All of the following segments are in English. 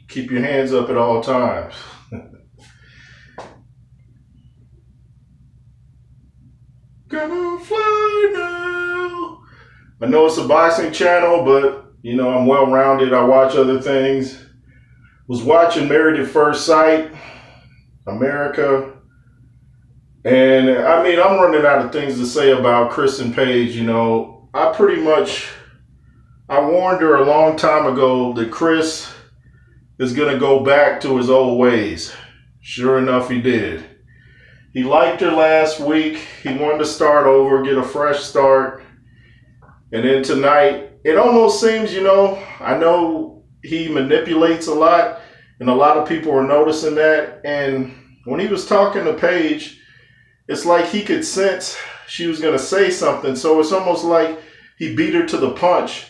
Keep your hands up at all times. Gonna fly now. I know it's a boxing channel, but I'm well rounded. I watch other things. Was watching Married at First Sight, America. And I mean, I'm running out of things to say about Chris and Paige. I warned her a long time ago that Chris is going to go back to his old ways. Sure enough, he did. He liked her last week. He wanted to start over, get a fresh start. And then tonight, it almost seems, I know he manipulates a lot, and a lot of people are noticing that. And when he was talking to Paige, it's like he could sense she was going to say something. So it's almost like he beat her to the punch.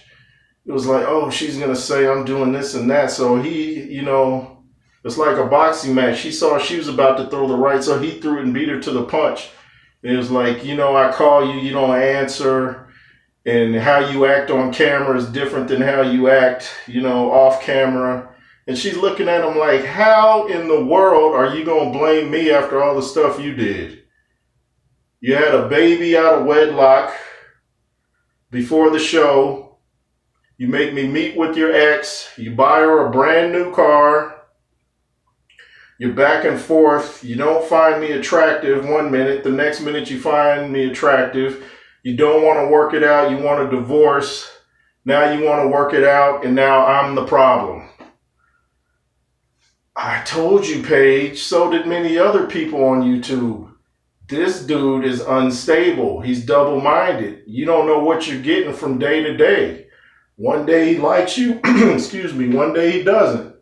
It was like, oh, she's going to say I'm doing this and that. So he, it's like a boxing match. She saw she was about to throw the right, so he threw it and beat her to the punch. And it was like, I call you, you don't answer. And how you act on camera is different than how you act, off camera. And she's looking at him like, how in the world are you going to blame me after all the stuff you did? You had a baby out of wedlock before the show. You make me meet with your ex. You buy her a brand new car. You're back and forth. You don't find me attractive one minute. The next minute you find me attractive. You don't want to work it out. You want a divorce. Now you want to work it out, and now I'm the problem. I told you, Paige. So did many other people on YouTube. This dude is unstable. He's double-minded. You don't know what you're getting from day to day. One day he likes you, excuse me, one day he doesn't.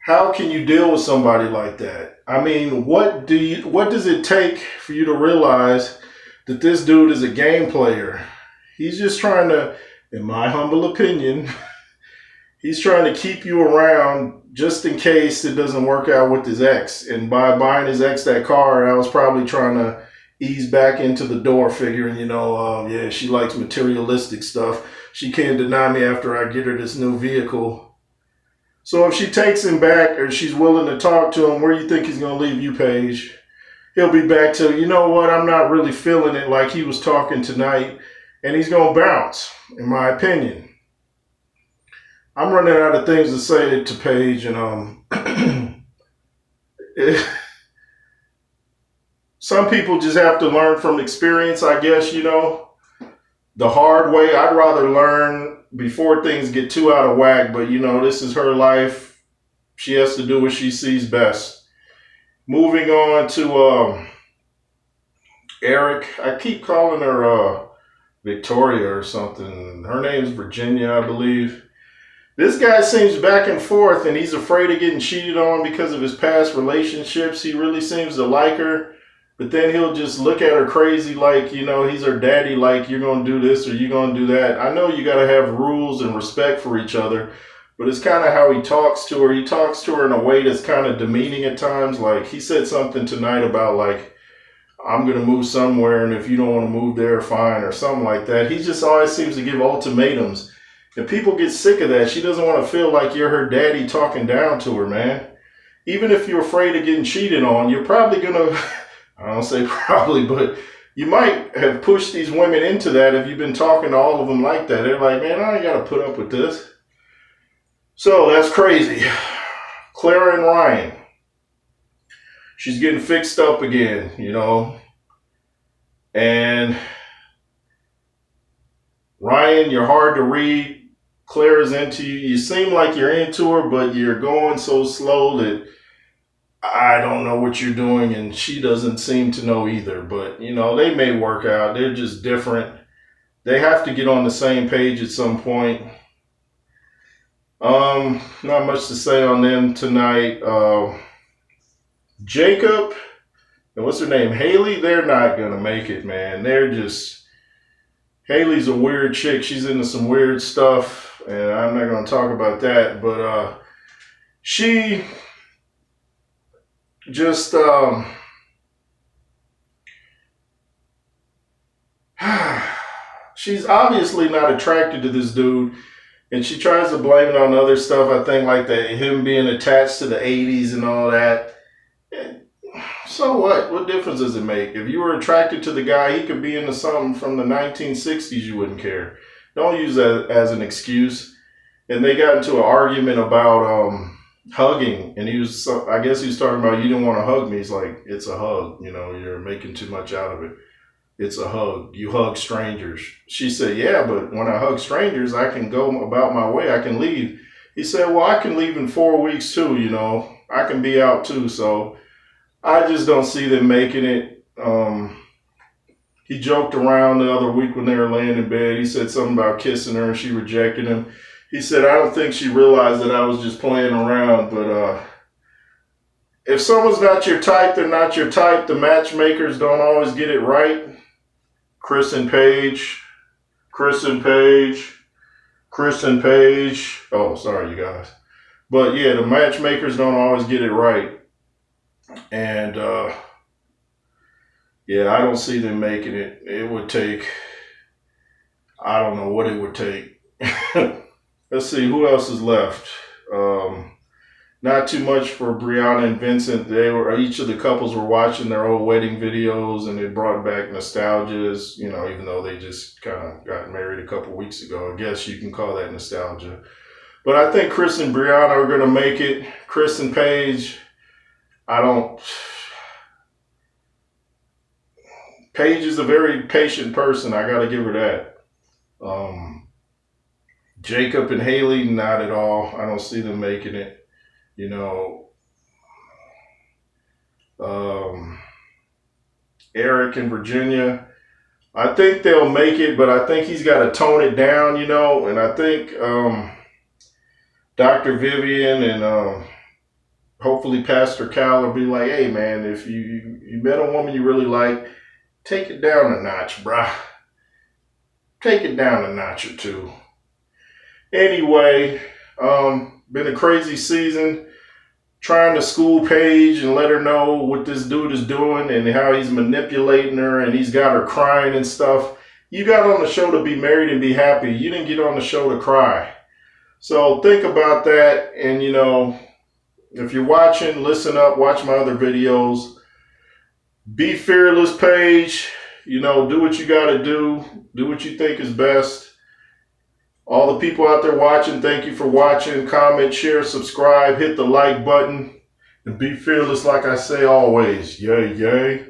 How can you deal with somebody like that? I mean, what does it take for you to realize that this dude is a game player? He's just trying to, in my humble opinion, he's trying to keep you around just in case it doesn't work out with his ex. And by buying his ex that car, I was probably trying to ease back into the door, figuring, yeah, she likes materialistic stuff. She can't deny me after I get her this new vehicle. So if she takes him back, or she's willing to talk to him, where do you think he's going to leave you, Paige? He'll be back to, I'm not really feeling it like he was talking tonight, and he's going to bounce, in my opinion. I'm running out of things to say to Paige, and some people just have to learn from experience, I guess, the hard way. I'd rather learn before things get too out of whack, but this is her life. She has to do what she sees best. Moving on to Eric. I keep calling her Victoria or something. Her name's Virginia, I believe. This guy seems back and forth, and he's afraid of getting cheated on because of his past relationships. He really seems to like her. But then he'll just look at her crazy like, he's her daddy, like, you're going to do this or you're going to do that. I know you got to have rules and respect for each other, but it's kind of how he talks to her. He talks to her in a way that's kind of demeaning at times. Like, he said something tonight about, like, I'm going to move somewhere, and if you don't want to move there, fine, or something like that. He just always seems to give ultimatums. And people get sick of that. She doesn't want to feel like you're her daddy talking down to her, man. Even if you're afraid of getting cheated on, you're probably going to... I don't say probably, but you might have pushed these women into that if you've been talking to all of them like that. They're like, man, I ain't got to put up with this. So that's crazy. Clara and Ryan. She's getting fixed up again, And Ryan, you're hard to read. Clara's into you. You seem like you're into her, but you're going so slow that I don't know what you're doing, and she doesn't seem to know either. But, they may work out. They're just different. They have to get on the same page at some point. Not much to say on them tonight. Jacob, and what's her name? Haley, they're not going to make it, man. Haley's a weird chick. She's into some weird stuff, and I'm not going to talk about that. But she... just she's obviously not attracted to this dude, And she tries to blame it on other stuff. I think like that, him being attached to the 80s and all that. So what? What difference does it make? If you were attracted to the guy, he could be into something from the 1960s, you wouldn't care. Don't use that as an excuse. And they got into an argument about hugging. And I guess he was talking about, you didn't want to hug me. He's like, it's a hug. You know, you're making too much out of it. It's a hug. You hug strangers. She said, yeah, but when I hug strangers, I can go about my way. I can leave. He said, well, I can leave in 4 weeks too, you know. I can be out too. So I just don't see them making it. He joked around the other week when they were laying in bed. He said something about kissing her and she rejected him. He said, I don't think she realized that I was just playing around. But if someone's not your type, they're not your type. The matchmakers don't always get it right. Chris and Paige. Oh, sorry, you guys. But yeah, the matchmakers don't always get it right. And yeah, I don't see them making it. It would take, I don't know what it would take. Let's see, who else is left? Not too much for Brianna and Vincent. Each of the couples were watching their old wedding videos, and it brought back nostalgias, you know, even though they just kind of got married a couple weeks ago. I guess you can call that nostalgia. But I think Chris and Brianna are going to make it. Chris and Paige, Paige is a very patient person. I got to give her that. Jacob and Haley, not at all. I don't see them making it. You know, Eric and Virginia, I think they'll make it, but I think he's got to tone it down, you know, and I think Dr. Vivian and hopefully Pastor Cal will be like, hey, man, if you met a woman you really like, take it down a notch, bruh. Take it down a notch or two. Anyway, been a crazy season. Trying to school Paige and let her know what this dude is doing and how he's manipulating her and he's got her crying and stuff. You got on the show to be married and be happy. You didn't get on the show to cry. So think about that. And, you know, if you're watching, listen up, watch my other videos. Be fearless, Paige. You know, do what you got to do. Do what you think is best. All the people out there watching, thank you for watching. Comment, share, subscribe, hit the like button, and be fearless like I say always. Yay, yay.